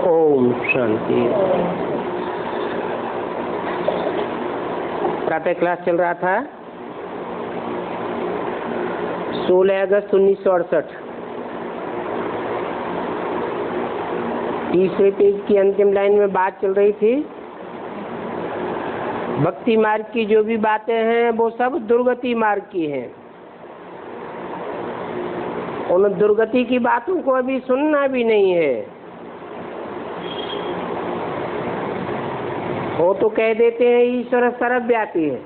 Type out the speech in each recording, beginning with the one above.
ओम शांति। प्रातः क्लास चल रहा था 16 अगस्त 1968। तीसरे पेज की अंतिम लाइन में बात चल रही थी, भक्ति मार्ग की जो भी बातें हैं वो सब दुर्गति मार्ग की हैं। उन दुर्गति की बातों को अभी सुनना भी नहीं है। वो तो कह देते हैं ईश्वर सर्वव्यापी है।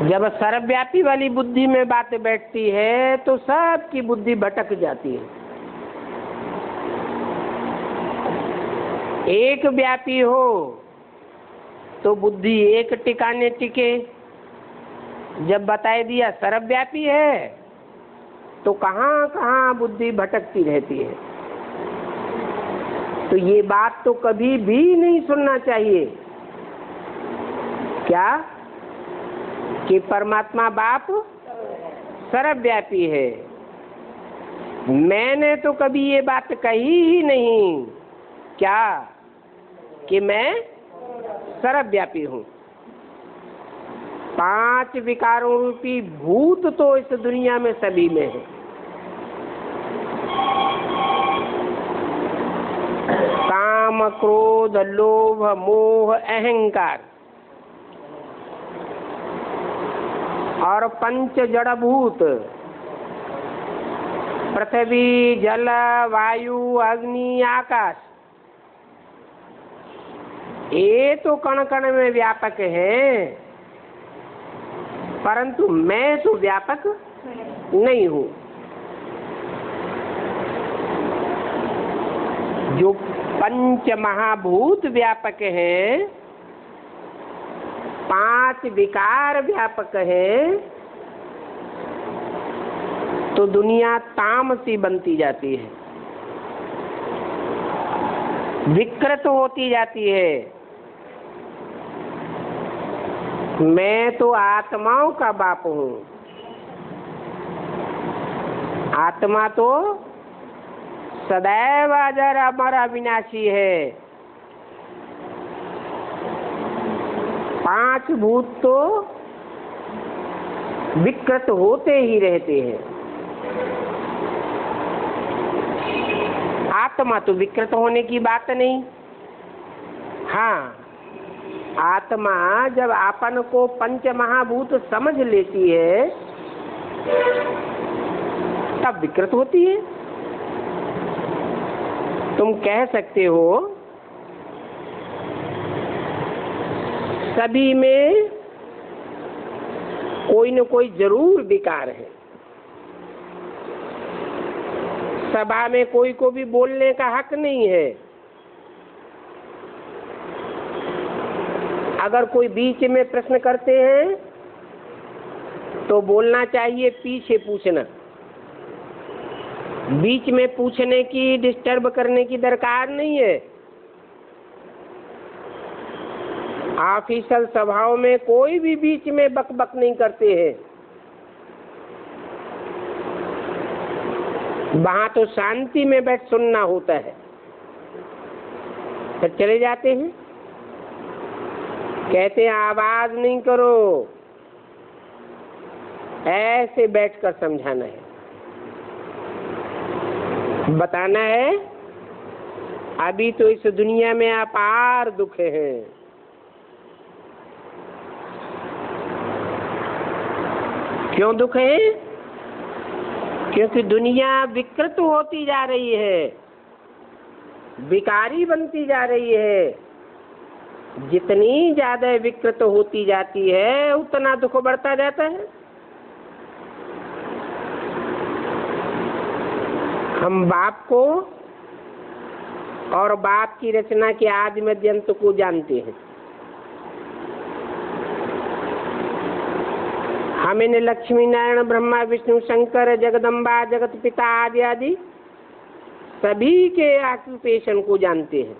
जब सर्वव्यापी वाली बुद्धि में बात बैठती है तो सबकी बुद्धि भटक जाती है। एक व्यापी हो तो बुद्धि एक टिकाने टिके। जब बताए दिया सर्वव्यापी है तो कहाँ कहाँ बुद्धि भटकती रहती है। तो ये बात तो कभी भी नहीं सुनना चाहिए। क्या कि परमात्मा बाप सर्वव्यापी है। मैंने तो कभी ये बात कही ही नहीं क्या कि मैं सर्वव्यापी हूँ। 5 विकारों रूपी भूत तो इस दुनिया में सभी में है। काम, क्रोध, लोभ, मोह, अहंकार और 5 जड़भूत पृथ्वी, जल, वायु, अग्नि, आकाश, ये तो कण कण में व्यापक है, परंतु मैं तो व्यापक नहीं हूँ। जो 5 महाभूत व्यापक हैं, 5 विकार व्यापक हैं, तो दुनिया तामसी बनती जाती है, विकृत होती जाती है। मैं तो आत्माओं का बाप हूँ। आत्मा तो सदैव अजर अमर अविनाशी है। 5 भूत तो विकृत होते ही रहते हैं। आत्मा तो विकृत होने की बात नहीं। हाँ, आत्मा जब आपन को 5 महाभूत समझ लेती है तब विकृत होती है। तुम कह सकते हो सभी में कोई न कोई जरूर विकार है। सभा में कोई को भी बोलने का हक नहीं है। अगर कोई बीच में प्रश्न करते हैं तो बोलना चाहिए पीछे पूछना। बीच में पूछने की, डिस्टर्ब करने की दरकार नहीं है। ऑफिशियल सभाओं में कोई भी बीच में बक बक नहीं करते हैं। वहां तो शांति में बैठ सुनना होता है। फिर चले जाते हैं, कहते हैं आवाज नहीं करो। ऐसे बैठकर समझाना है, बताना है अभी तो इस दुनिया में अपार दुख हैं। क्यों दुख है? क्योंकि दुनिया विकृत होती जा रही है, विकारी बनती जा रही है। जितनी ज्यादा विकृत होती जाती है उतना दुख बढ़ता जाता है। हम बाप को और बाप की रचना के आदि मध्य अंत को जानते हैं। हम इन्हें लक्ष्मी नारायण, ब्रह्मा, विष्णु, शंकर, जगदम्बा, जगत पिता आदि आदि सभी के ऑक्यूपेशन को जानते हैं।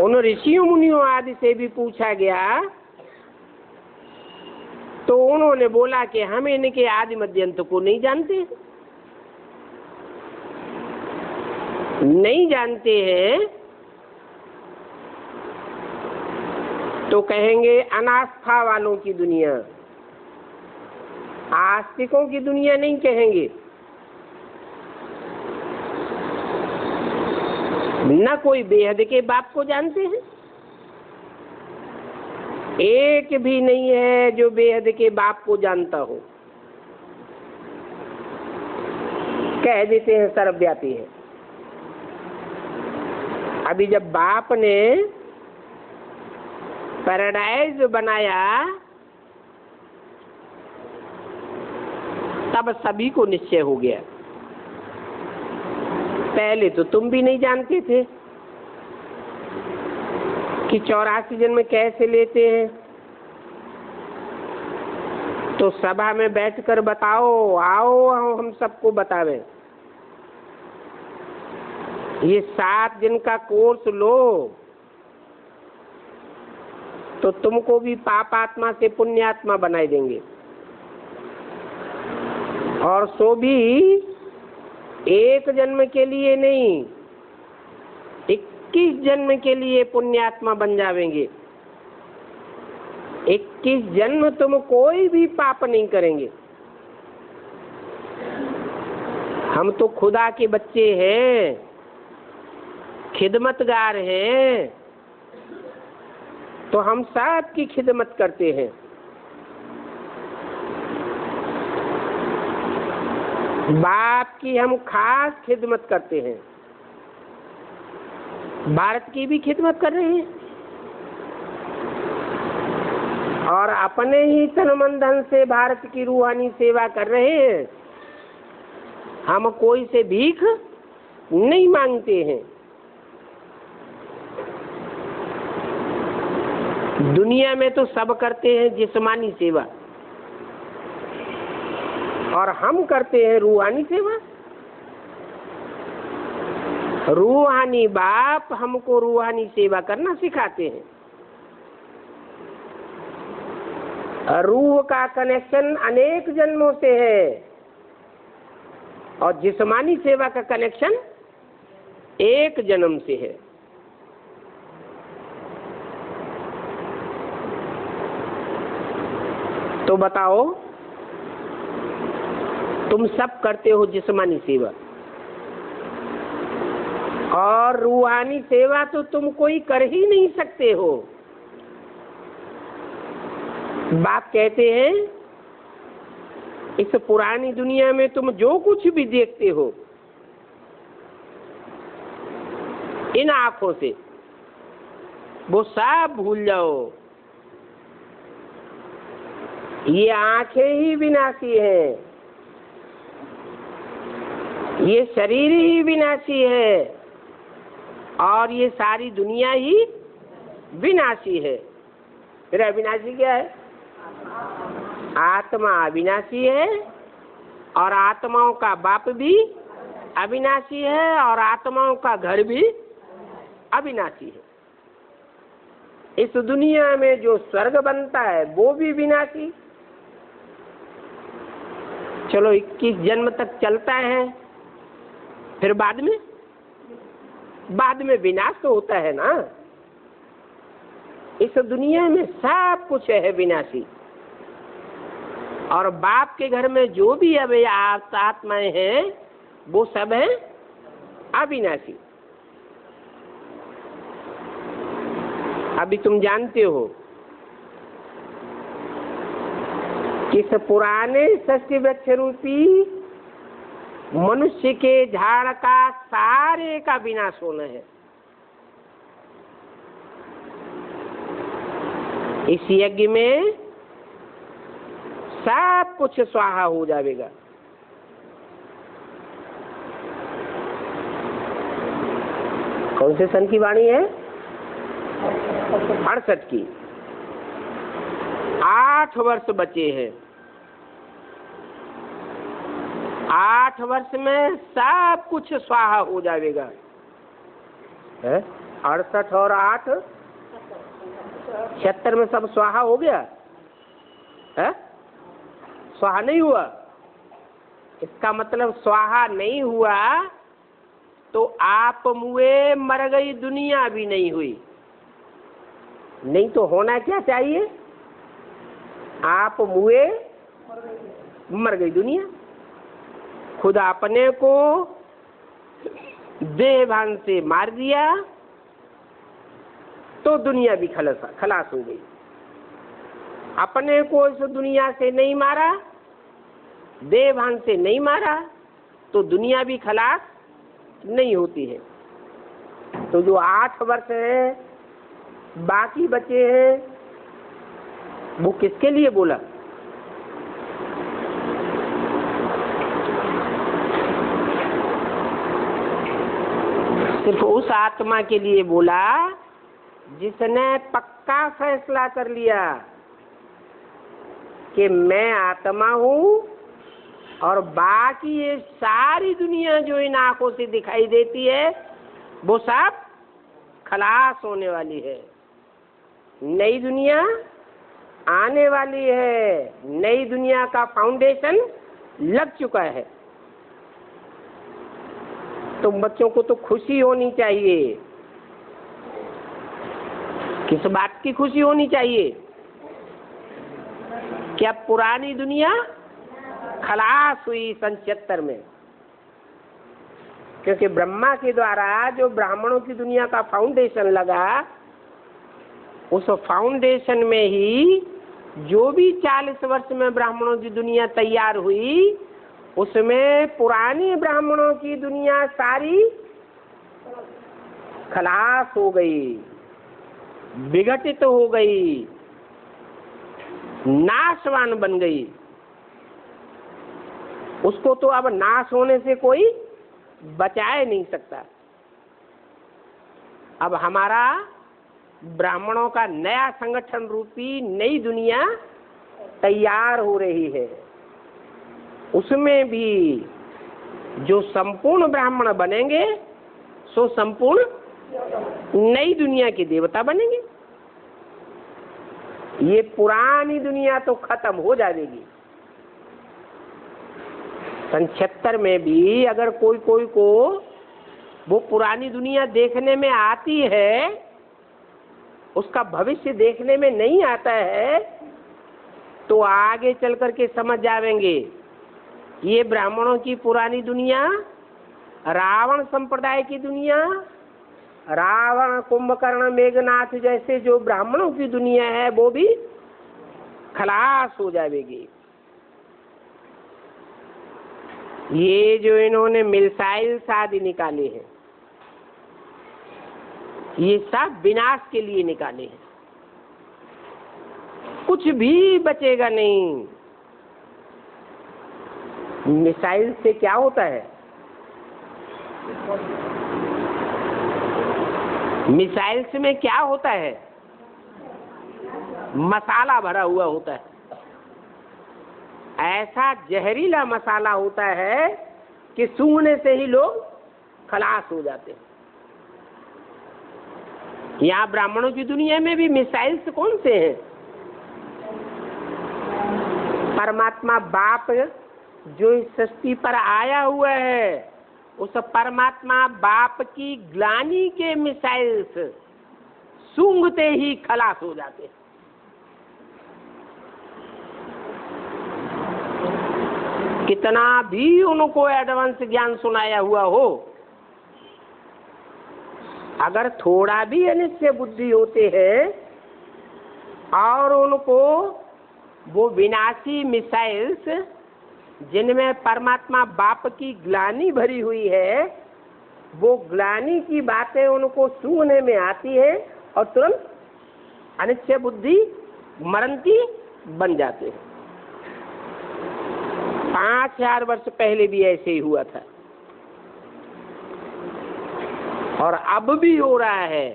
उन ऋषियों मुनियों आदि से भी पूछा गया तो उन्होंने बोला कि हम इनके आदि मध्य अंत को नहीं जानते, नहीं जानते हैं। तो कहेंगे अनास्था वालों की दुनिया, आस्तिकों की दुनिया नहीं कहेंगे। न कोई बेहद के बाप को जानते हैं, एक भी नहीं है जो बेहद के बाप को जानता हो। कह देते हैं सर्वव्यापी है। अभी जब बाप ने पैराडाइज बनाया तब सभी को निश्चय हो गया। पहले तो तुम भी नहीं जानते थे कि 84 जन्म कैसे लेते हैं। तो सभा में बैठकर बताओ, आओ हम सबको बतावें। ये 7 दिन का कोर्स लो तो तुमको भी पाप आत्मा से पुण्यात्मा बनाए देंगे, और सो भी एक जन्म के लिए नहीं, 21 जन्म के लिए पुण्यात्मा बन जावेंगे। 21 जन्म तुम कोई भी पाप नहीं करेंगे। हम तो खुदा के बच्चे हैं, खिदमतगार हैं, तो हम सब की खिदमत करते हैं। बाप की हम खास खिदमत करते हैं, भारत की भी खिदमत कर रहे हैं, और अपने ही तन मन धन से भारत की रूहानी सेवा कर रहे हैं। हम कोई से भीख नहीं मांगते हैं। दुनिया में तो सब करते हैं जिस्मानी सेवा, और हम करते हैं रूहानी सेवा। रूहानी बाप हमको रूहानी सेवा करना सिखाते हैं। रूह का कनेक्शन अनेक जन्मों से है, और जिस्मानी सेवा का कनेक्शन एक जन्म से है। तो बताओ, तुम सब करते हो जिस्मानी सेवा, और रूहानी सेवा तो तुम कोई कर ही नहीं सकते हो। बाप कहते हैं इस पुरानी दुनिया में तुम जो कुछ भी देखते हो इन आंखों से, वो सब भूल जाओ। ये आंखें ही विनाशी हैं, ये शरीर ही विनाशी है, और ये सारी दुनिया ही विनाशी है। फिर अविनाशी क्या है? आत्मा अविनाशी है, और आत्माओं का बाप भी अविनाशी है, और आत्माओं का घर भी अविनाशी है। इस दुनिया में जो स्वर्ग बनता है वो भी विनाशी। चलो 21 जन्म तक चलता है, फिर बाद में विनाश तो होता है ना। इस दुनिया में सब कुछ है विनाशी, और बाप के घर में जो भी अब आत्माएं हैं वो सब है अविनाशी। अभी तुम जानते हो कि इस पुराने सस्य वृक्ष रूपी मनुष्य के झाड़ का सारे का विनाश होना है। इस यज्ञ में सब कुछ स्वाहा हो जाएगा। कौन से सन की वाणी है? 68 की। 8 वर्ष बचे हैं। 8 वर्ष में सब कुछ स्वाहा हो जाएगा। 68 और 8 76 में सब स्वाहा हो गया है। स्वाहा नहीं हुआ। इसका मतलब स्वाहा नहीं हुआ तो आप मुए मर गई, दुनिया भी नहीं हुई। नहीं तो होना क्या चाहिए? आप मुए मर गई दुनिया। खुद अपने को देहभान से मार दिया तो दुनिया भी खलास हो गई। अपने को इस दुनिया से नहीं मारा, देहभान से नहीं मारा, तो दुनिया भी खलास नहीं होती है। तो जो 8 वर्ष है बाकी बचे हैं, वो किसके लिए बोला? सिर्फ उस आत्मा के लिए बोला जिसने पक्का फैसला कर लिया कि मैं आत्मा हूँ और बाकी ये सारी दुनिया जो इन आंखों से दिखाई देती है वो सब खलास होने वाली है। नई दुनिया आने वाली है, नई दुनिया का फाउंडेशन लग चुका है। तो बच्चों को तो खुशी होनी चाहिए। किस बात की खुशी होनी चाहिए? क्या पुरानी दुनिया खलास हुई सन 76 में, क्योंकि ब्रह्मा के द्वारा जो ब्राह्मणों की दुनिया का फाउंडेशन लगा, उस फाउंडेशन में ही जो भी 40 वर्ष में ब्राह्मणों की दुनिया तैयार हुई, उसमें पुरानी ब्राह्मणों की दुनिया सारी खलास हो गई, विघटित हो गई, नाशवान बन गई। उसको तो अब नाश होने से कोई बचाए नहीं सकता। अब हमारा ब्राह्मणों का नया संगठन रूपी नई दुनिया तैयार हो रही है। उसमें भी जो संपूर्ण ब्राह्मण बनेंगे सो संपूर्ण नई दुनिया के देवता बनेंगे। ये पुरानी दुनिया तो खत्म हो जाएगी। सन 76 में भी अगर कोई को वो पुरानी दुनिया देखने में आती है, उसका भविष्य देखने में नहीं आता है, तो आगे चल करके समझ जाएंगे ये ब्राह्मणों की पुरानी दुनिया, रावण संप्रदाय की दुनिया, रावण, कुंभकर्ण, मेघनाथ जैसे जो ब्राह्मणों की दुनिया है वो भी खलास हो जाएगी। ये जो इन्होंने मिसाइल्स आदि निकाले हैं, ये सब विनाश के लिए निकाले हैं। कुछ भी बचेगा नहीं। मिसाइल से क्या होता है? मिसाइल्स में क्या होता है? मसाला भरा हुआ होता है। ऐसा जहरीला मसाला होता है कि सूंघने से ही लोग खलास हो जाते हैं। यहाँ ब्राह्मणों की दुनिया में भी मिसाइल्स कौन से हैं? परमात्मा बाप जो इस सृष्टि पर आया हुआ है, उस परमात्मा बाप की ग्लानि के मिसाइल्स सूंघते ही खलास हो जाते हैं। कितना भी उनको एडवांस ज्ञान सुनाया हुआ हो, अगर थोड़ा भी अनिश्चय बुद्धि होते हैं और उनको वो विनाशी मिसाइल्स जिनमें परमात्मा बाप की ग्लानि भरी हुई है, वो ग्लानि की बातें उनको सूंघने में आती है और तुरंत अनिश्चय बुद्धि मरंती बन जाते हैं। 5000 वर्ष पहले भी ऐसे ही हुआ था और अब भी हो रहा है।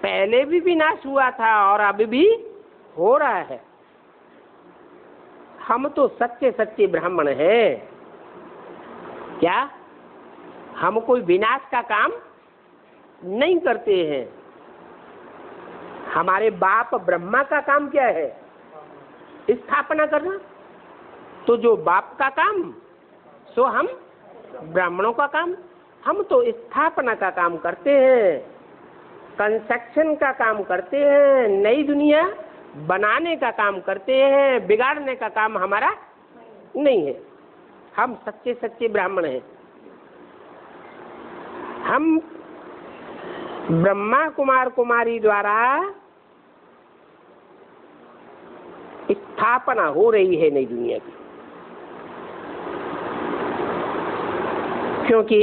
पहले भी विनाश हुआ था और अब भी हो रहा है। हम तो सच्चे सच्चे ब्राह्मण हैं। क्या हम कोई विनाश का काम नहीं करते हैं? हमारे बाप ब्रह्मा का काम क्या है? स्थापना करना। तो जो बाप का काम सो हम ब्राह्मणों का काम, हम तो स्थापना का काम करते हैं, कंस्ट्रक्शन का काम करते हैं, नई दुनिया बनाने का काम करते हैं, बिगाड़ने का काम हमारा नहीं है। हम सच्चे सच्चे ब्राह्मण हैं। हम ब्रह्मा कुमार कुमारी द्वारा स्थापना हो रही है नई दुनिया की, क्योंकि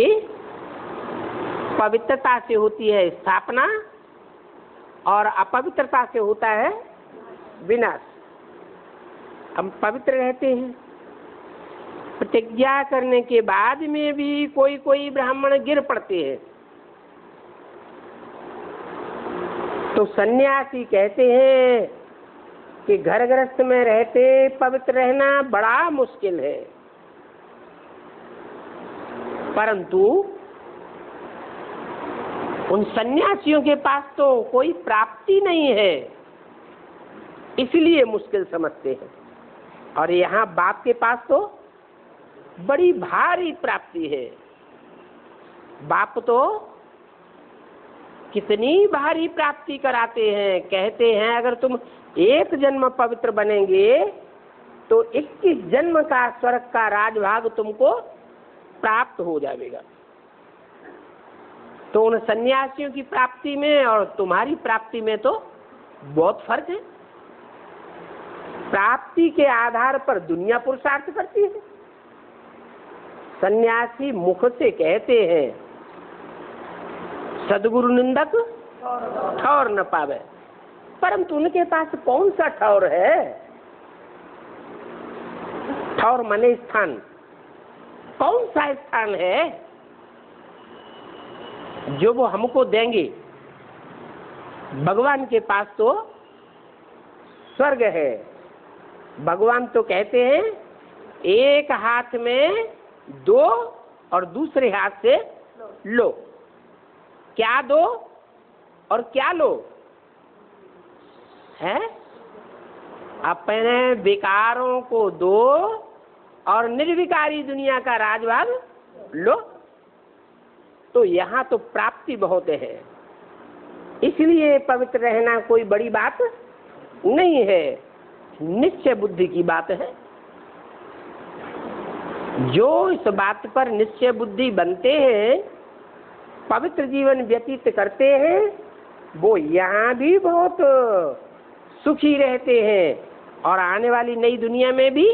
पवित्रता से होती है स्थापना और अपवित्रता से होता है विनाश। हम पवित्र रहते हैं, प्रतिज्ञा करने के बाद में भी कोई कोई ब्राह्मण गिर पड़ते हैं। तो सन्यासी कहते हैं कि घर गृहस्थ में रहते पवित्र रहना बड़ा मुश्किल है, परंतु उन सन्यासियों के पास तो कोई प्राप्ति नहीं है, इसलिए मुश्किल समझते हैं। और यहाँ बाप के पास तो बड़ी भारी प्राप्ति है। बाप तो कितनी भारी प्राप्ति कराते हैं। कहते हैं अगर तुम एक जन्म पवित्र बनेंगे तो 21 जन्म का स्वर्ग का राजभाग तुमको प्राप्त हो जाएगा। तो उन सन्यासियों की प्राप्ति में और तुम्हारी प्राप्ति में तो बहुत फर्क है। प्राप्ति के आधार पर दुनिया पुरुषार्थ करती है। सन्यासी मुख से कहते हैं सदगुरु निंदक ठौर न पावे, परंतु उनके पास कौन सा ठौर है? ठौर माने स्थान। कौन सा स्थान है जो वो हमको देंगे? भगवान के पास तो स्वर्ग है। भगवान तो कहते हैं एक हाथ में दो और दूसरे हाथ से लो। क्या दो और क्या लो है? अपने विकारों को दो और निर्विकारी दुनिया का राजभाग लो। तो यहाँ तो प्राप्ति बहुत है, इसलिए पवित्र रहना कोई बड़ी बात नहीं है, निश्चय बुद्धि की बात है। जो इस बात पर निश्चय बुद्धि बनते हैं, पवित्र जीवन व्यतीत करते हैं, वो यहाँ भी बहुत सुखी रहते हैं और आने वाली नई दुनिया में भी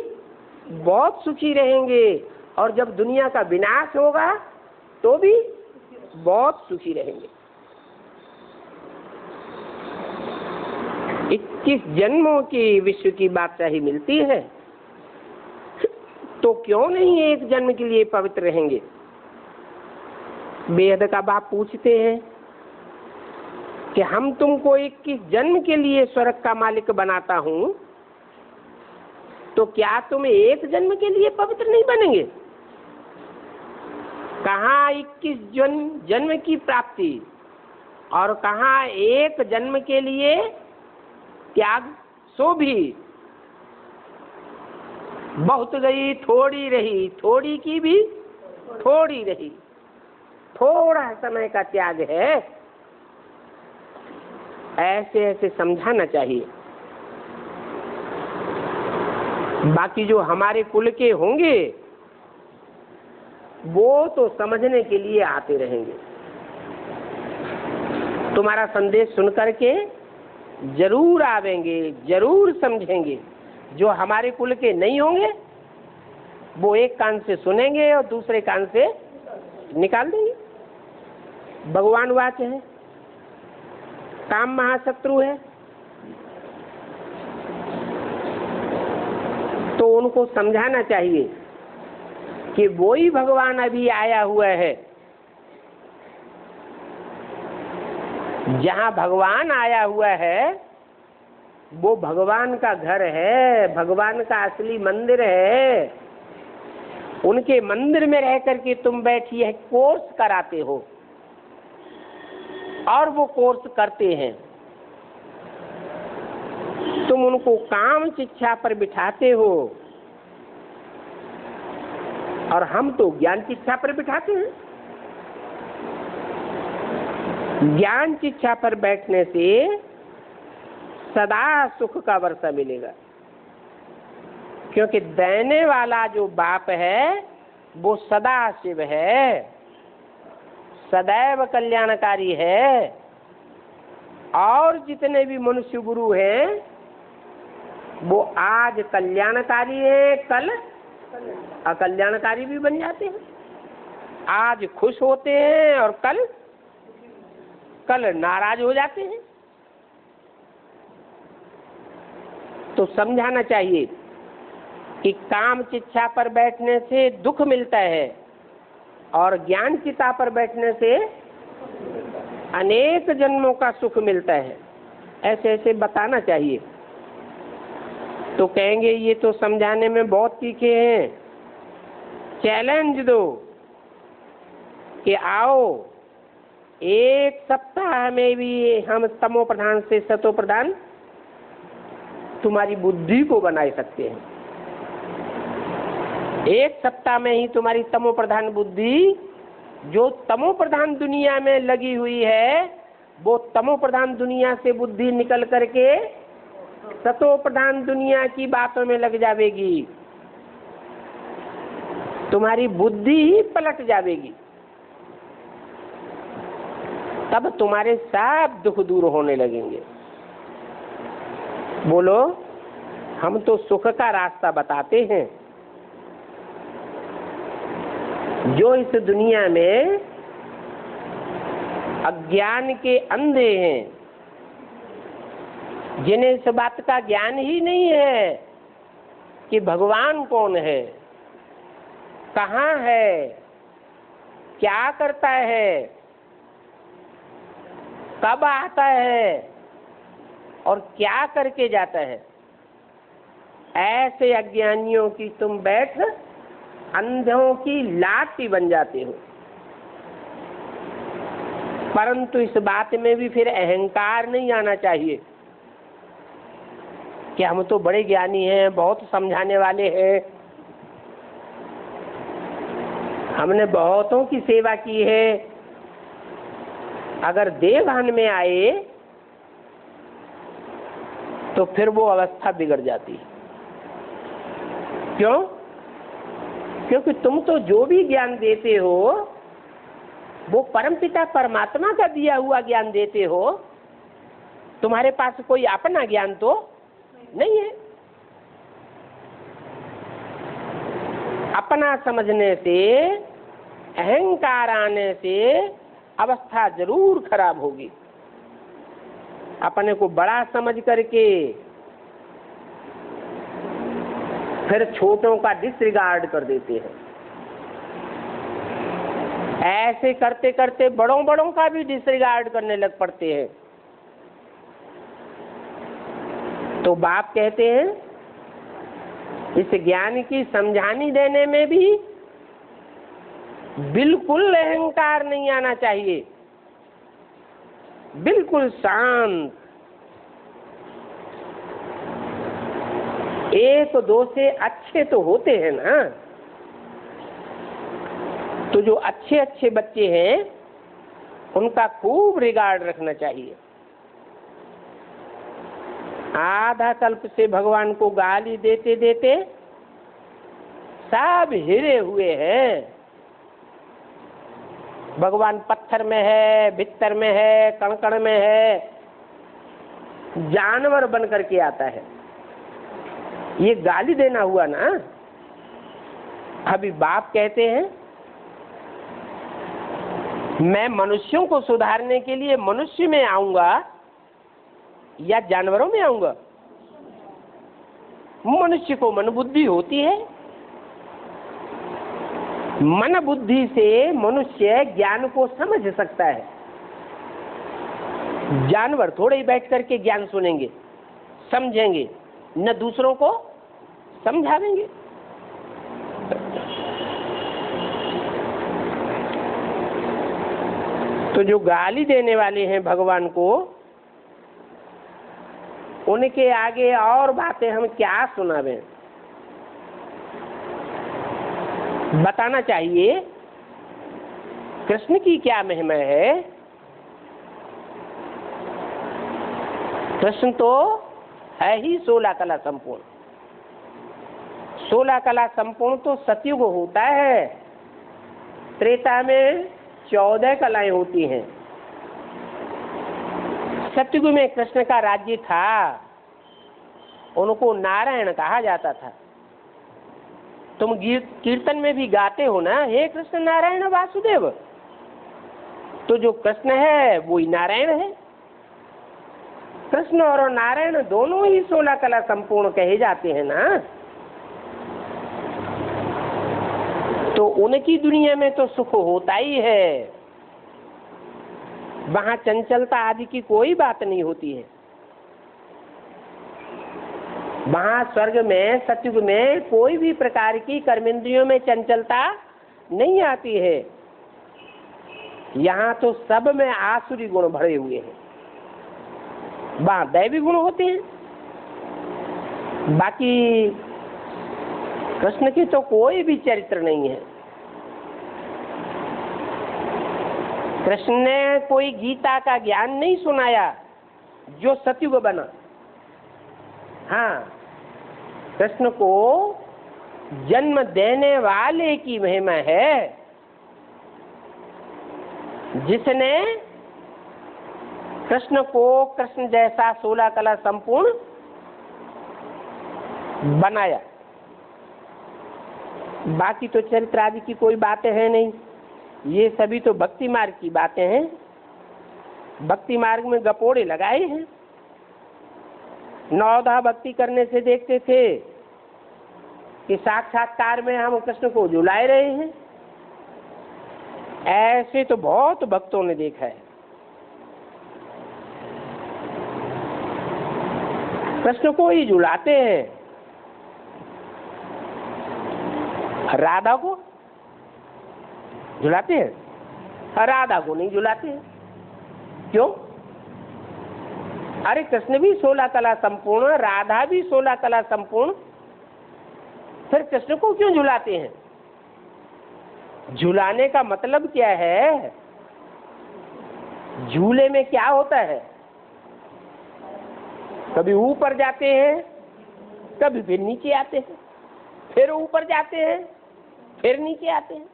बहुत सुखी रहेंगे। और जब दुनिया का विनाश होगा तो भी बहुत सुखी रहेंगे। 21 जन्मों की विश्व की बादशाही मिलती है, तो क्यों नहीं एक जन्म के लिए पवित्र रहेंगे? बेहद का बाप पूछते हैं कि हम तुमको 21 जन्म के लिए स्वर्ग का मालिक बनाता हूं, तो क्या तुम एक जन्म के लिए पवित्र नहीं बनेंगे? कहाँ 21 जन्म की प्राप्ति और कहाँ एक जन्म के लिए त्याग? सो भी बहुत गई थोड़ी रही, थोड़ी की भी थोड़ी रही। थोड़ा समय का त्याग है, ऐसे ऐसे समझाना चाहिए। बाकी जो हमारे कुल के होंगे वो तो समझने के लिए आते रहेंगे। तुम्हारा संदेश सुन करके जरूर आवेंगे, जरूर समझेंगे। जो हमारे कुल के नहीं होंगे वो एक कान से सुनेंगे और दूसरे कान से निकाल देंगे। भगवान वाच है, काम महाशत्रु है, तो उनको समझाना चाहिए कि वो ही भगवान अभी आया हुआ है। जहाँ भगवान आया हुआ है वो भगवान का घर है, भगवान का असली मंदिर है। उनके मंदिर में रह करके तुम बैठिए कोर्स कराते हो और वो कोर्स करते हैं। तुम तुम उनको काम शिक्षा पर बिठाते हो और हम तो ज्ञान शिक्षा पर बिठाते हैं। ज्ञान शिक्षा पर बैठने से सदा सुख का वर्षा मिलेगा, क्योंकि देने वाला जो बाप है वो सदा शिव है, सदैव कल्याणकारी है। और जितने भी मनुष्य गुरु हैं वो आज कल्याणकारी है, कल अकल्याणकारी भी बन जाते हैं। आज खुश होते हैं और कल नाराज हो जाते हैं। तो समझाना चाहिए कि काम चिच्छा पर बैठने से दुख मिलता है और ज्ञान चिता पर बैठने से अनेक जन्मों का सुख मिलता है। ऐसे ऐसे बताना चाहिए। तो कहेंगे ये तो समझाने में बहुत तीखे हैं, चैलेंज दो कि आओ एक सप्ताह में भी हम तमो प्रधान से सतो प्रधान तुम्हारी बुद्धि को बनाए सकते हैं। एक सप्ताह में ही तुम्हारी तमो प्रधान बुद्धि, जो तमो प्रधान दुनिया में लगी हुई है, वो तमो प्रधान दुनिया से बुद्धि निकल करके सतो प्रधान दुनिया की बातों में लग जाएगी। तुम्हारी बुद्धि ही पलट जाएगी, तब तुम्हारे सब दुख दूर होने लगेंगे। बोलो, हम तो सुख का रास्ता बताते हैं। जो इस दुनिया में अज्ञान के अंधे हैं, जिन्हें इस बात का ज्ञान ही नहीं है कि भगवान कौन है, कहाँ है, क्या करता है, कब आता है और क्या करके जाता है, ऐसे अज्ञानियों की तुम बैठ अंधों की लाठी बन जाते हो। परंतु इस बात में भी फिर अहंकार नहीं आना चाहिए कि हम तो बड़े ज्ञानी हैं, बहुत समझाने वाले हैं, हमने बहुतों की सेवा की है। अगर देवभान में आए तो फिर वो अवस्था बिगड़ जाती है। क्यों? क्योंकि तुम तो जो भी ज्ञान देते हो वो परमपिता परमात्मा का दिया हुआ ज्ञान देते हो। तुम्हारे पास कोई अपना ज्ञान तो नहीं है। अपना समझने से, अहंकार आने से अवस्था जरूर खराब होगी। अपने को बड़ा समझ करके फिर छोटों का डिसरिगार्ड कर देते हैं। ऐसे करते करते बड़ों का भी डिसरिगार्ड करने लग पड़ते हैं। तो बाप कहते हैं इस ज्ञान की समझानी देने में भी बिल्कुल अहंकार नहीं आना चाहिए, बिल्कुल शांत। एक दो से अच्छे तो होते हैं ना, तो जो अच्छे अच्छे बच्चे हैं उनका खूब रिगार्ड रखना चाहिए। आधा कल्प से भगवान को गाली देते देते सब हिरे हुए हैं। भगवान पत्थर में है, भित्तर में है, कण में है, जानवर बन करके आता है। ये गाली देना हुआ ना। अभी बाप कहते हैं मैं मनुष्यों को सुधारने के लिए मनुष्य में आऊंगा या जानवरों में आऊंगा। मनुष्य को मन बुद्धि होती है, मन बुद्धि से मनुष्य ज्ञान को समझ सकता है। जानवर थोड़े ही बैठ करके ज्ञान सुनेंगे, समझेंगे, न दूसरों को समझावेंगे। तो जो गाली देने वाले हैं भगवान को, उनके आगे और बातें हम क्या सुनावें। बताना चाहिए कृष्ण की क्या महिमा है। कृष्ण तो है ही 16 कला संपूर्ण। 16 कला संपूर्ण तो सतयुग होता है, त्रेता में 14 कलाएं होती हैं। सतयुग में कृष्ण का राज्य था, उनको नारायण कहा जाता था। तुम कीर्तन में भी गाते हो ना, हे कृष्ण नारायण वासुदेव, तो जो कृष्ण है वो ही नारायण है। कृष्ण और नारायण दोनों ही 16 कला संपूर्ण कहे जाते हैं ना। तो उनकी दुनिया में तो सुख होता ही है, वहां चंचलता आदि की कोई बात नहीं होती है। वहां स्वर्ग में, सतयुग में कोई भी प्रकार की कर्मेंद्रियों में चंचलता नहीं आती है। यहाँ तो सब में आसुरी गुण भरे हुए हैं, वहां दैवी गुण होते हैं। बाकी कृष्ण की तो कोई भी चरित्र नहीं है। कृष्ण ने कोई गीता का ज्ञान नहीं सुनाया जो सतयुग बना। हाँ, कृष्ण को जन्म देने वाले की महिमा है, जिसने कृष्ण को कृष्ण जैसा 16 कला संपूर्ण बनाया। बाकी तो चरित्र आदि की कोई बातें हैं नहीं, ये सभी तो भक्ति मार्ग की बातें हैं। भक्ति मार्ग में गपोड़े लगाए हैं। नवधा भक्ति करने से देखते थे कि साक्षात्कार में हम कृष्ण को झुलाए रहे हैं। ऐसे तो बहुत भक्तों ने देखा है। कृष्ण को ही झुलाते हैं, राधा को झुलाते हैं, राधा को नहीं झुलाते हैं। क्यों? अरे कृष्ण भी 16 कला संपूर्ण, राधा भी 16 कला संपूर्ण, फिर कृष्ण को क्यों झुलाते हैं? झुलाने का मतलब क्या है? झूले में क्या होता है? कभी ऊपर जाते हैं, कभी फिर नीचे आते हैं, फिर ऊपर जाते हैं, फिर नीचे आते हैं।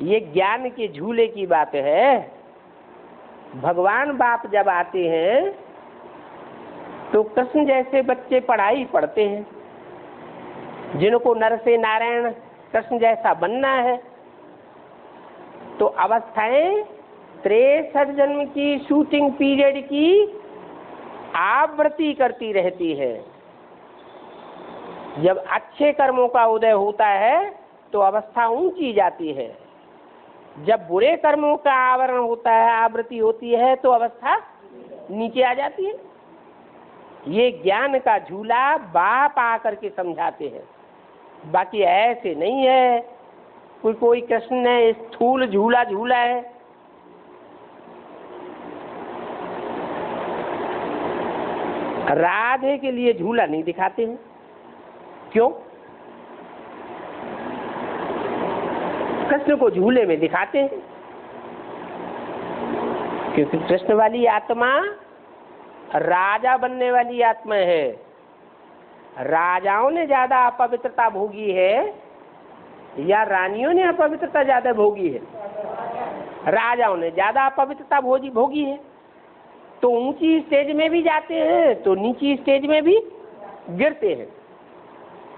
ये ज्ञान के झूले की बात है। भगवान बाप जब आते हैं तो कृष्ण जैसे बच्चे पढ़ाई पढ़ते हैं, जिनको नर से नारायण कृष्ण जैसा बनना है। तो अवस्थाएं 63 जन्म की शूटिंग पीरियड की आवृत्ति करती रहती है। जब अच्छे कर्मों का उदय होता है तो अवस्था ऊंची जाती है, जब बुरे कर्मों का आवरण होता है, आवृत्ति होती है, तो अवस्था नीचे आ जाती है। ये ज्ञान का झूला बाप आकर के समझाते हैं। बाकी ऐसे नहीं है कोई कृष्ण ने स्थूल झूला झूला है। राधे के लिए झूला नहीं दिखाते हैं। क्यों? कृष्ण को झूले में दिखाते हैं, क्योंकि कृष्ण वाली आत्मा राजा बनने वाली आत्मा है। राजाओं ने ज्यादा अपवित्रता भोगी है या रानियों ने अपवित्रता ज्यादा भोगी है? राजाओं ने ज्यादा अपवित्रता भोगी है। तो ऊंची स्टेज में भी जाते हैं तो नीची स्टेज में भी गिरते हैं।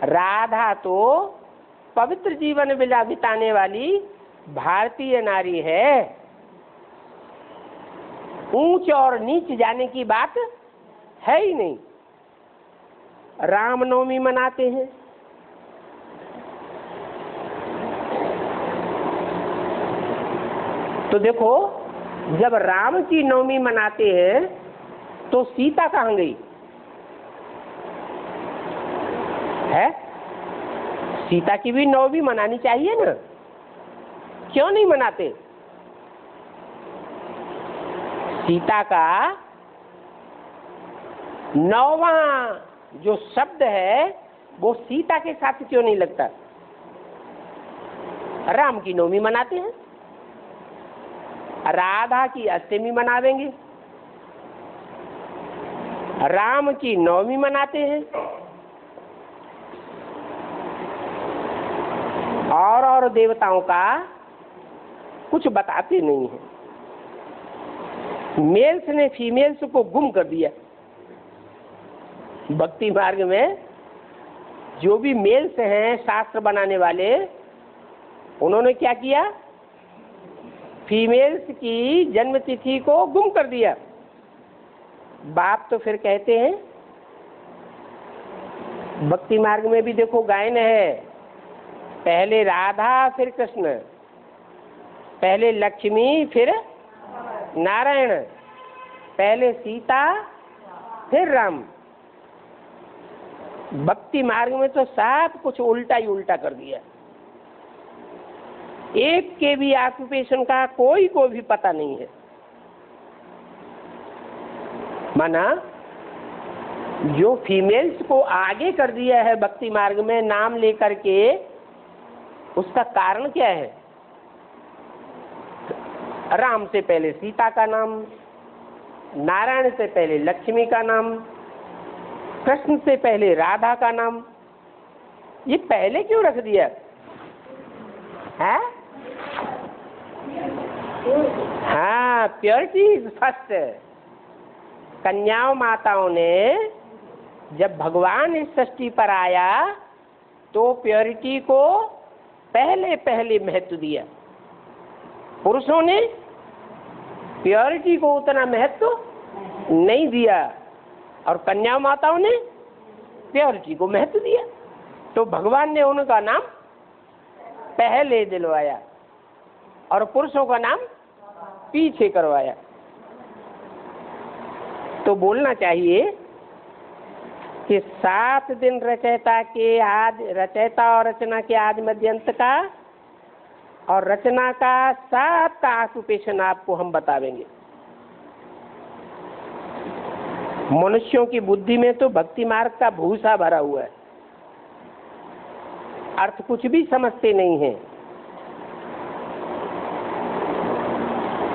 राधा तो पवित्र जीवन बिताने वाली भारतीय नारी है। ऊंच और नीच जाने की बात है ही नहीं। रामनवमी मनाते हैं, तो देखो जब राम की नवमी मनाते हैं तो सीता कहाँ गई है? सीता की भी नवमी मनानी चाहिए ना, क्यों नहीं मनाते? सीता का 9वां जो शब्द है वो सीता के साथ क्यों नहीं लगता? राम की नवमी मनाते हैं, राधा की अष्टमी मनावेंगे, राम की नवमी मनाते हैं, और देवताओं का कुछ बताते नहीं है। मेल्स ने फीमेल्स को गुम कर दिया। भक्ति मार्ग में जो भी मेल्स हैं शास्त्र बनाने वाले, उन्होंने क्या किया? फीमेल्स की जन्म तिथि को गुम कर दिया। बाप तो फिर कहते हैं, भक्ति मार्ग में भी देखो गायन है, पहले राधा फिर कृष्ण, पहले लक्ष्मी फिर नारायण, पहले सीता फिर राम। भक्ति मार्ग में तो सब कुछ उल्टा ही उल्टा कर दिया। एक के भी ऑक्यूपेशन का कोई को भी पता नहीं है। माना जो फीमेल्स को आगे कर दिया है भक्ति मार्ग में नाम लेकर के, उसका कारण क्या है? राम से पहले सीता का नाम, नारायण से पहले लक्ष्मी का नाम, कृष्ण से पहले राधा का नाम। ये पहले क्यों रख दिया है? हाँ, प्योरिटी इज फर्स्ट। कन्याओं माताओं ने जब भगवान इस सृष्टि पर आया तो प्योरिटी को पहले पहले महत्व दिया। पुरुषों ने प्योरिटी को उतना महत्व नहीं दिया और कन्या माताओं ने प्योरिटी को महत्व दिया। तो भगवान ने उनका नाम पहले दिलवाया और पुरुषों का नाम पीछे करवाया। तो बोलना चाहिए कि 7 दिन रचयिता के आदि, रचयिता और रचना के आदि मध्यंत का और रचना का 7 का ऑक्यूपेशन आपको हम बतावेंगे। मनुष्यों की बुद्धि में तो भक्ति मार्ग का भूसा भरा हुआ है, अर्थ कुछ भी समझते नहीं है।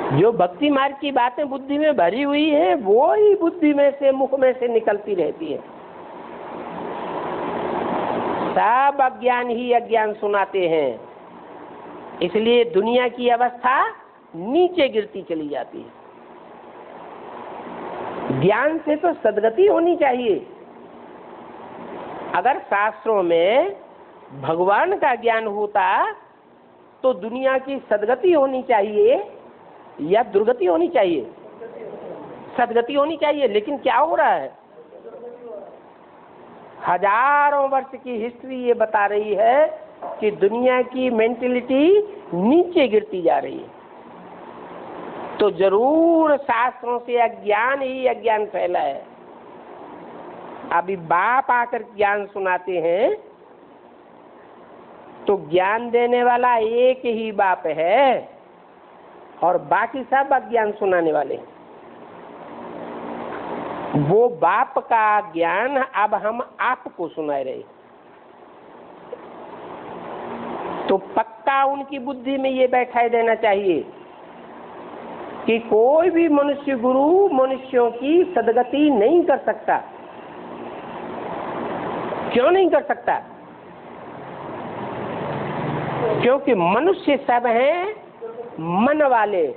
जो भक्ति मार्ग की बातें बुद्धि में भरी हुई है वो ही बुद्धि में से, मुख में से निकलती रहती है। सब अज्ञान ही अज्ञान सुनाते हैं, इसलिए दुनिया की अवस्था नीचे गिरती चली जाती है। ज्ञान से तो सद्गति होनी चाहिए। अगर शास्त्रों में भगवान का ज्ञान होता तो दुनिया की सद्गति होनी चाहिए या दुर्गति होनी चाहिए? सद्गति होनी चाहिए। लेकिन क्या हो रहा है? हजारों वर्ष की हिस्ट्री ये बता रही है कि दुनिया की मेंटेलिटी नीचे गिरती जा रही है। तो जरूर शास्त्रों से अज्ञान ही अज्ञान फैला है। अभी बाप आकर ज्ञान सुनाते हैं तो ज्ञान देने वाला एक ही बाप है और बाकी सब अज्ञान सुनाने वाले हैं। वो बाप का ज्ञान अब हम आपको सुना रहे। तो पक्का उनकी बुद्धि में ये बैठा देना चाहिए कि कोई भी मनुष्य गुरु मनुष्यों की सद्गति नहीं कर सकता। क्यों नहीं कर सकता? क्योंकि मनुष्य सब हैं मन वाले,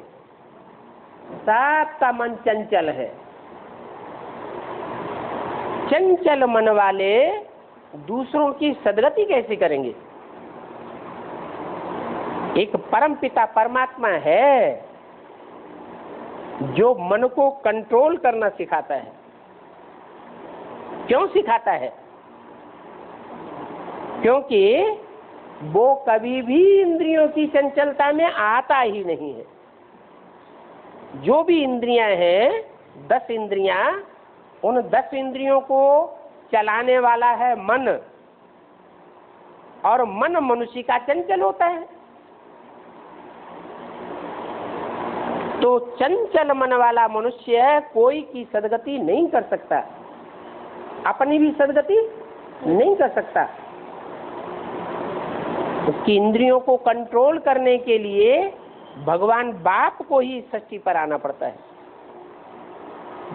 सबका मन चंचल है। चंचल मन वाले दूसरों की सद्गति कैसे करेंगे? एक परम पिता परमात्मा है जो मन को कंट्रोल करना सिखाता है। क्यों सिखाता है? क्योंकि वो कभी भी इंद्रियों की चंचलता में आता ही नहीं है। जो भी इंद्रियां हैं, 10 इंद्रियां, उन 10 इंद्रियों को चलाने वाला है मन, और मन मनुष्य का चंचल होता है। तो चंचल मन वाला मनुष्य कोई की सद्गति नहीं कर सकता। अपनी भी सदगति नहीं कर सकता। उसकी इंद्रियों को कंट्रोल करने के लिए भगवान बाप को ही सृष्टि पर आना पड़ता है।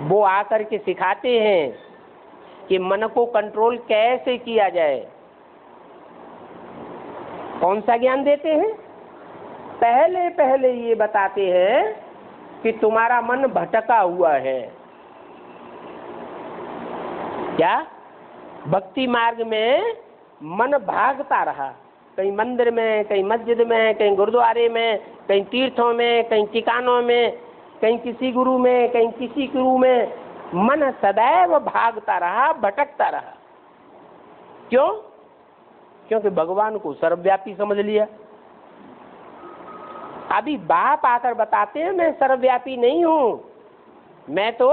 वो आकर के सिखाते हैं कि मन को कंट्रोल कैसे किया जाए। कौन सा ज्ञान देते हैं? पहले पहले ये बताते हैं कि तुम्हारा मन भटका हुआ है। क्या? भक्ति मार्ग में मन भागता रहा, कहीं मंदिर में, कहीं मस्जिद में, कहीं गुरुद्वारे में, कहीं तीर्थों में, कहीं ठिकानों में, कहीं किसी गुरु में, कहीं किसी गुरु में, मन सदैव भागता रहा, भटकता रहा। क्यों? क्योंकि भगवान को सर्वव्यापी समझ लिया। अभी बाप आकर बताते हैं मैं सर्वव्यापी नहीं हूं, मैं तो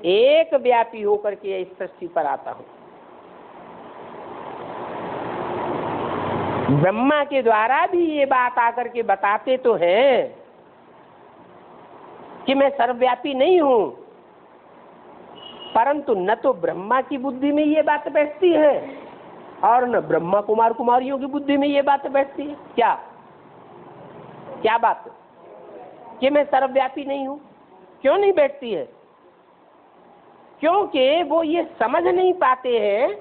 एक व्यापी होकर के इस सृष्टि पर आता हूं। ब्रह्मा के द्वारा भी ये बात आकर के बताते तो हैं कि मैं सर्वव्यापी नहीं हूं, परंतु न तो ब्रह्मा की बुद्धि में ये बात बैठती है और न ब्रह्मा कुमार कुमारियों की बुद्धि में ये बात बैठती है। क्या क्या बात? कि मैं सर्वव्यापी नहीं हूं। क्यों नहीं बैठती है? क्योंकि वो ये समझ नहीं पाते हैं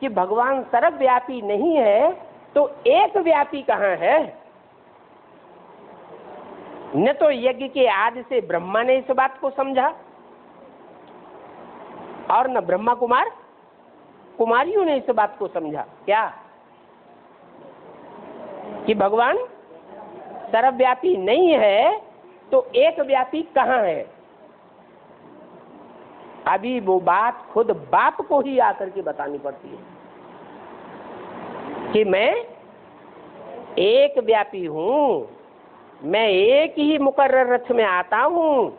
कि भगवान सर्वव्यापी नहीं है तो एक व्यापी कहाँ है। न तो यज्ञ के आदि से ब्रह्मा ने इस बात को समझा और न ब्रह्मा कुमार कुमारियों ने इस बात को समझा। क्या? कि भगवान सर्वव्यापी नहीं है तो एक व्यापी कहाँ है। अभी वो बात खुद बाप को ही आकर के बतानी पड़ती है कि मैं एक व्यापी हूं, मैं एक ही मुकर्रर रथ में आता हूं,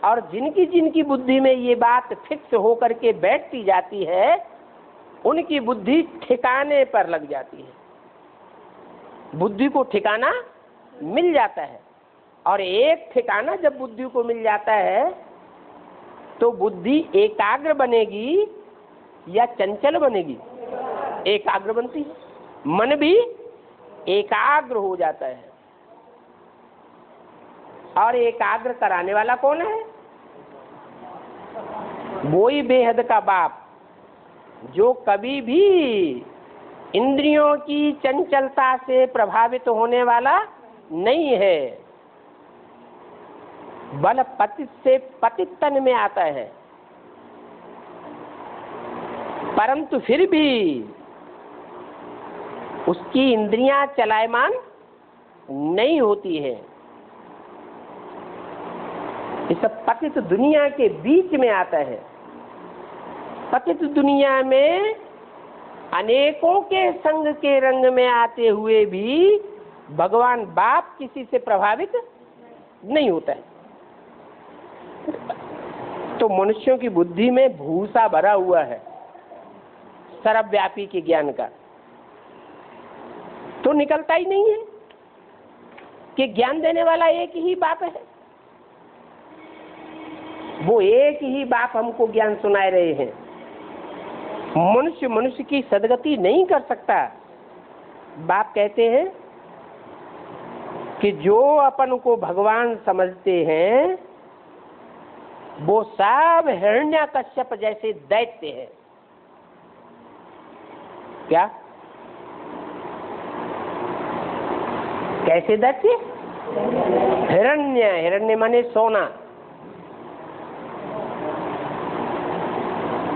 और जिनकी जिनकी बुद्धि में ये बात फिक्स होकर के बैठती जाती है उनकी बुद्धि ठिकाने पर लग जाती है। बुद्धि को ठिकाना मिल जाता है, और एक ठिकाना जब बुद्धि को मिल जाता है तो बुद्धि एकाग्र बनेगी या चंचल बनेगी? एकाग्र बनती है, मन भी एकाग्र हो जाता है। और एकाग्र कराने वाला कौन है? वो ही बेहद का बाप, जो कभी भी इंद्रियों की चंचलता से प्रभावित होने वाला नहीं है, बल पतित से पतित तन में आता है, परंतु फिर भी उसकी इंद्रियां चलायमान नहीं होती है। इस पतित दुनिया के बीच में आता है। पतित दुनिया में अनेकों के संग के रंग में आते हुए भी भगवान बाप किसी से प्रभावित नहीं होता है। तो मनुष्यों की बुद्धि में भूसा भरा हुआ है सर्वव्यापी के ज्ञान का, तो निकलता ही नहीं है कि ज्ञान देने वाला एक ही बाप है। वो एक ही बाप हमको ज्ञान सुनाए रहे हैं। मनुष्य मनुष्य की सदगति नहीं कर सकता। बाप कहते हैं कि जो अपन को भगवान समझते हैं वो सब हिरण्यकश्यप जैसे दैत्य है। क्या? कैसे दैत्य? हिरण्य, हिरण्य माने सोना,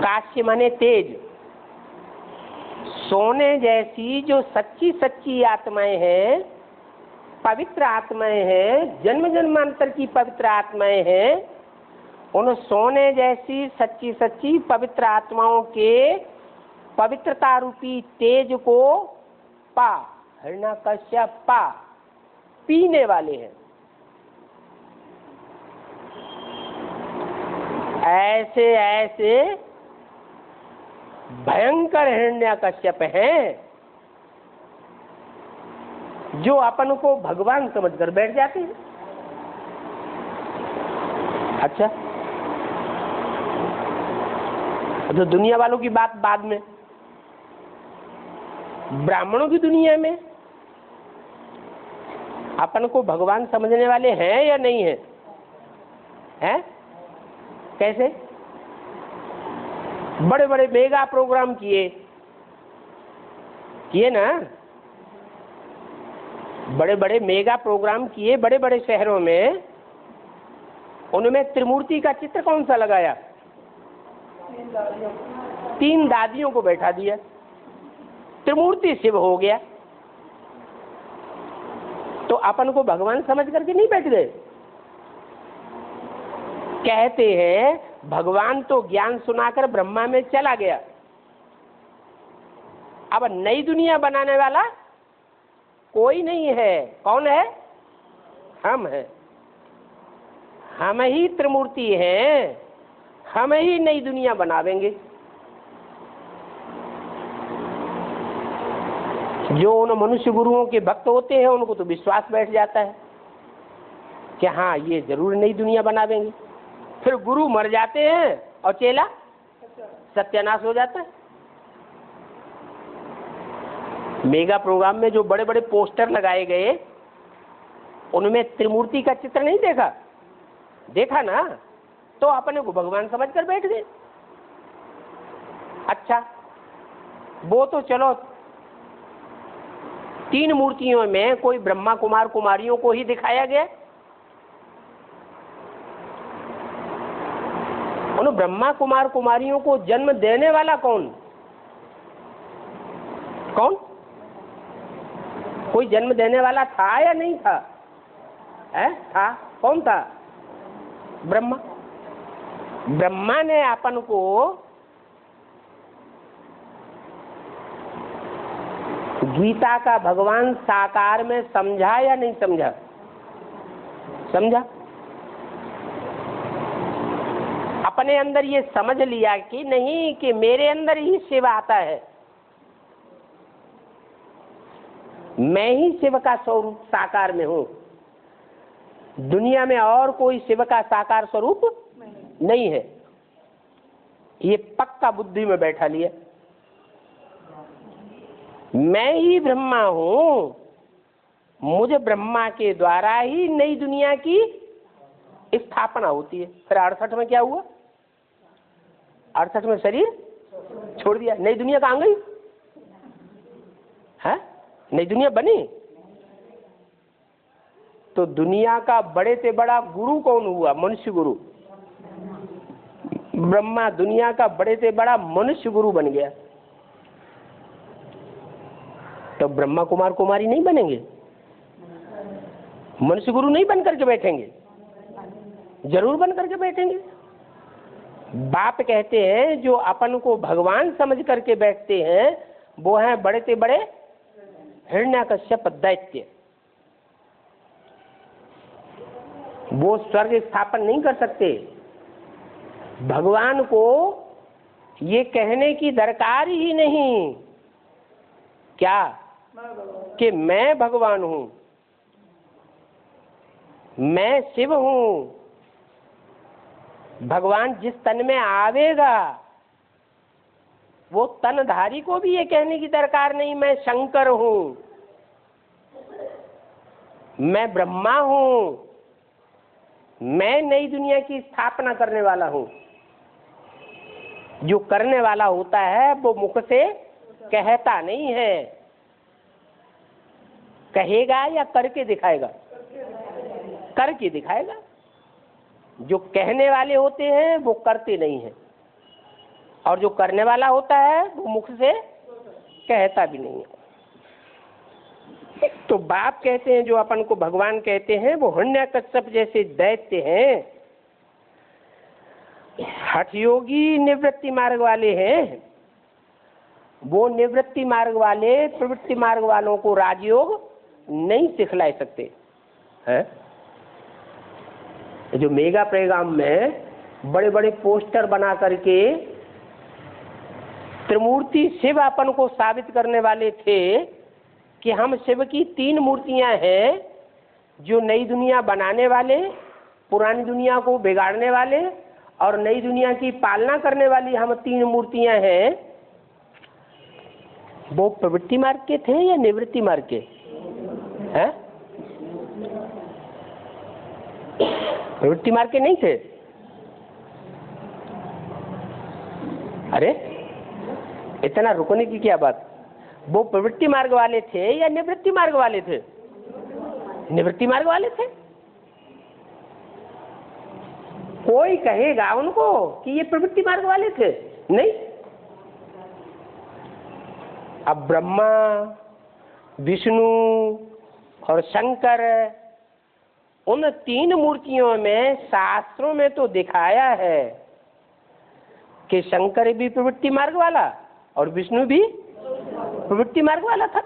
काश्य माने तेज। सोने जैसी जो सच्ची सच्ची आत्माएं हैं, पवित्र आत्माएं हैं, जन्म जन्मांतर की पवित्र आत्माएं हैं, उन सोने जैसी सच्ची सच्ची पवित्र आत्माओं के पवित्रता रूपी तेज को पा, हिरण्यकश्यप पा, पीने वाले हैं। ऐसे ऐसे भयंकर हिरण्यकश्यप हैं जो अपन को भगवान समझकर बैठ जाते हैं। अच्छा, तो दुनिया वालों की बात बाद में, ब्राह्मणों की दुनिया में अपन को भगवान समझने वाले हैं या नहीं है? हैं? कैसे? बड़े बड़े मेगा प्रोग्राम किए ना, बड़े बड़े मेगा प्रोग्राम किए बड़े बड़े शहरों में। उनमें त्रिमूर्ति का चित्र कौन सा लगाया? 3 दादियों को बैठा दिया, त्रिमूर्ति शिव हो गया। तो अपन को भगवान समझ करके नहीं बैठ गए। कहते हैं भगवान तो ज्ञान सुनाकर ब्रह्मा में चला गया, अब नई दुनिया बनाने वाला कोई नहीं है। कौन है? हम हैं। हम ही त्रिमूर्ति हैं, हम ही नई दुनिया बनावेंगे। जो उन मनुष्य गुरुओं के भक्त होते हैं उनको तो विश्वास बैठ जाता है कि हाँ ये जरूर नई दुनिया बनावेंगे। फिर गुरु मर जाते हैं और चेला सत्यानाश हो जाता है। मेगा प्रोग्राम में जो बड़े बड़े पोस्टर लगाए गए उनमें त्रिमूर्ति का चित्र नहीं देखा ना, तो अपने को भगवान समझ कर बैठ गए। अच्छा, वो तो चलो 3 मूर्तियों में कोई ब्रह्मा कुमार कुमारियों को ही दिखाया गया। उन ब्रह्मा कुमार कुमारियों को जन्म देने वाला कौन? कोई जन्म देने वाला था या नहीं था? था। कौन था? ब्रह्मा। ब्रह्मा ने अपन को गीता का भगवान साकार में समझा या नहीं समझा? समझा। अपने अंदर ये समझ लिया कि नहीं कि मेरे अंदर ही शिव आता है, मैं ही शिव का स्वरूप साकार में हूं, दुनिया में और कोई शिव का साकार स्वरूप नहीं है। ये पक्का बुद्धि में बैठा लिया। मैं ही ब्रह्मा हूं, मुझे ब्रह्मा के द्वारा ही नई दुनिया की स्थापना होती है। फिर 68 में क्या हुआ? 68 में शरीर छोड़ दिया, नई दुनिया कहाँ गई? है नई दुनिया बनी। तो दुनिया का बड़े से बड़ा गुरु कौन हुआ? मनुष्य गुरु। ब्रह्मा दुनिया का बड़े से बड़ा मनुष्य गुरु बन गया। तो ब्रह्मा कुमार कुमारी नहीं बनेंगे? मनुष्य गुरु नहीं बन करके बैठेंगे? जरूर बन करके बैठेंगे। बाप कहते हैं जो अपन को भगवान समझ करके बैठते हैं वो हैं बड़े से बड़े हिरण्यकश्यप दैत्य। वो स्वर्ग स्थापन नहीं कर सकते। भगवान को ये कहने की दरकार ही नहीं क्या कि मैं भगवान हूं, मैं शिव हूं। भगवान जिस तन में आवेगा वो तनधारी को भी ये कहने की दरकार नहीं मैं शंकर हूं, मैं ब्रह्मा हूं, मैं नई दुनिया की स्थापना करने वाला हूं। जो करने वाला होता है वो मुख से कहता नहीं है, कहेगा या करके दिखाएगा? करके दिखाएगा। जो कहने वाले होते हैं वो करते नहीं है, और जो करने वाला होता है वो मुख से कहता भी नहीं है। तो बाप कहते हैं जो अपन को भगवान कहते हैं वो हिरण्यकश्यप जैसे दैत्य हैं, हठयोगी निवृत्ति मार्ग वाले हैं। वो निवृत्ति मार्ग वाले प्रवृत्ति मार्ग वालों को राजयोग नहीं सिखला सकते हैं। जो मेगा प्रोग्राम में बड़े बड़े पोस्टर बना करके त्रिमूर्ति शिव अपन को साबित करने वाले थे कि हम शिव की 3 मूर्तियां हैं, जो नई दुनिया बनाने वाले, पुरानी दुनिया को बिगाड़ने वाले और नई दुनिया की पालना करने वाली हम 3 मूर्तियां हैं, वो प्रवृत्ति मार्ग के थे या निवृत्ति मार्ग के हैं? प्रवृत्ति मार्ग के नहीं थे। अरे इतना रुकने की क्या बात, वो प्रवृत्ति मार्ग वाले थे या निवृत्ति मार्ग वाले थे? निवृत्ति मार्ग वाले थे। कोई कहेगा उनको कि ये प्रवृत्ति मार्ग वाले थे? नहीं। अब ब्रह्मा, विष्णु और शंकर, उन 3 मूर्तियों में शास्त्रों में तो दिखाया है कि शंकर भी प्रवृत्ति मार्ग वाला और विष्णु भी प्रवृत्ति मार्ग वाला था।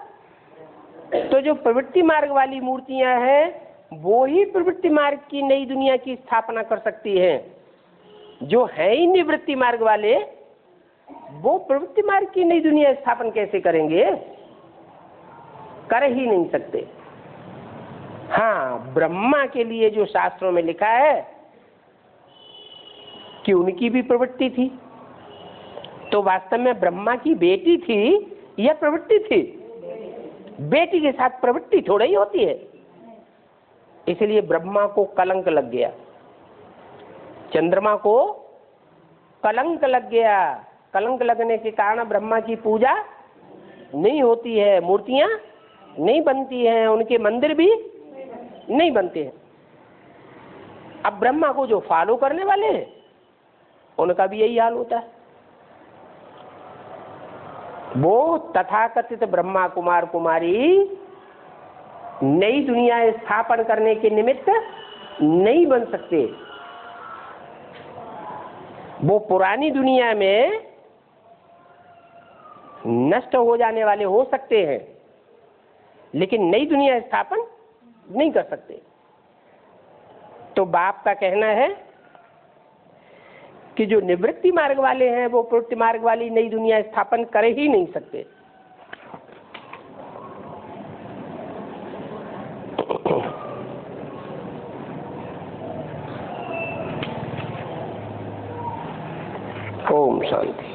तो जो प्रवृत्ति मार्ग वाली मूर्तियां हैं वो ही प्रवृत्ति मार्ग की नई दुनिया की स्थापना कर सकती हैं। जो है ही निवृत्ति मार्ग वाले, वो प्रवृत्ति मार्ग की नई दुनिया स्थापन कैसे करेंगे? कर ही नहीं सकते। हाँ, ब्रह्मा के लिए जो शास्त्रों में लिखा है कि उनकी भी प्रवृत्ति थी, तो वास्तव में ब्रह्मा की बेटी थी या प्रवृत्ति थी? बेटी के साथ प्रवृत्ति थोड़ा ही होती है। इसलिए ब्रह्मा को कलंक लग गया, चंद्रमा को कलंक लग गया। कलंक लगने के कारण ब्रह्मा की पूजा नहीं होती है, मूर्तियां नहीं बनती हैं, उनके मंदिर भी नहीं बनते हैं। अब ब्रह्मा को जो फॉलो करने वाले हैं उनका भी यही हाल होता है। वो तथाकथित ब्रह्मा कुमार कुमारी नई दुनिया स्थापन करने के निमित्त नहीं बन सकते। वो पुरानी दुनिया में नष्ट हो जाने वाले हो सकते हैं, लेकिन नई दुनिया स्थापन नहीं कर सकते। तो बाप का कहना है कि जो निवृत्ति मार्ग वाले हैं वो प्रवृत्ति मार्ग वाली नई दुनिया स्थापन कर ही नहीं सकते। ओम शांति।